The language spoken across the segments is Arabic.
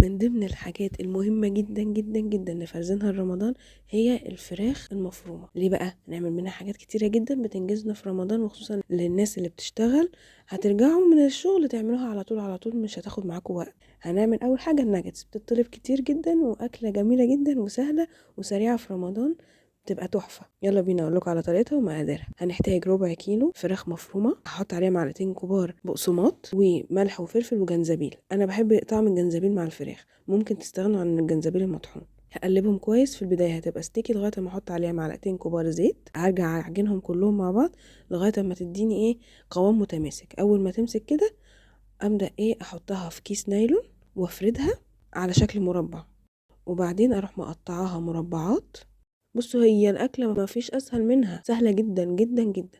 من ضمن الحاجات المهمة جدا جدا جدا لفرزينها رمضان هي الفراخ المفرومة. ليه بقى؟ هنعمل منها حاجات كتيرة جدا بتنجزنا في رمضان، وخصوصا للناس اللي بتشتغل هترجعوا من الشغل تعملوها على طول على طول، مش هتاخد معاكم وقت. هنعمل اول حاجة الناجتس، بتطلب كتير جدا واكلة جميلة جدا وسهلة وسريعة في رمضان، تبقى تحفة. يلا بينا اقول لكم على طريقتها ومقاديرها. هنحتاج ربع كيلو فراخ مفرومة، هحط عليها معلقتين كبار بقسماط وملح وفلفل وجنزبيل. انا بحب طعم الجنزبيل مع الفراخ، ممكن تستغنوا عن الجنزبيل المطحون. هقلبهم كويس، في البدايه هتبقى ستيكي لغايه ما احط عليها معلقتين كبار زيت. هرجع اعجنهم كلهم مع بعض لغايه ما تديني قوام متماسك. اول ما تمسك كده ابدا احطها في كيس نايلون وافردها على شكل مربع، وبعدين اروح مقطعاها مربعات. بصوا، هي الاكله ما فيش اسهل منها، سهله جدا جدا جدا.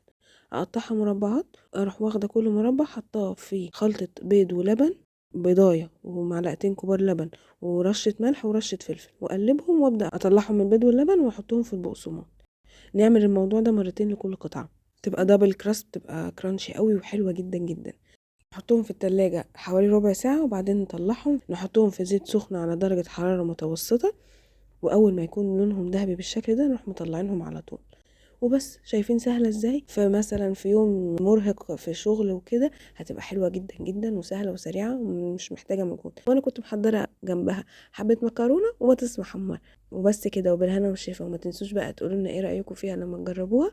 اقطعها مربعات، اروح واخده كل مربع حطاه في خلطه بيض ولبن، بيضايه ومعلقتين كبار لبن ورشه ملح ورشه فلفل، واقلبهم وابدا اطلعهم من البيض واللبن واحطهم في البقسماط. نعمل الموضوع ده مرتين لكل قطعه، تبقى دبل كراست، تبقى كرانشي قوي وحلوه جدا جدا. نحطهم في التلاجة حوالي ربع ساعة، وبعدين نطلعهم نحطهم في زيت سخن على درجة حرارة متوسطة، وأول ما يكون لونهم ذهبي بالشكل ده نروح مطلعينهم على طول. وبس. شايفين سهلة ازاي؟ فمثلا في يوم مرهق في شغل وكده هتبقى حلوة جدا جدا وسهلة وسريعة ومش محتاجة مجهود. وانا كنت محضرة جنبها حبة مكرونة وبطاطس محمرة وبس كده، وبالهنا والشفا. وما تنسوش بقى تقولوا لنا ايه رأيكم فيها لما تجربوها،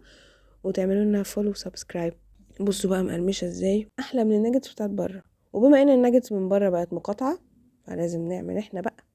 وتعملوا لنا فولو وسبسكرايب. بصوا بقى مقرمشة ازاي، احلى من الناجتس بتاعت بره. وبما ان الناجتس من بره بقت مقاطعة، فلازم نعمل احنا بقى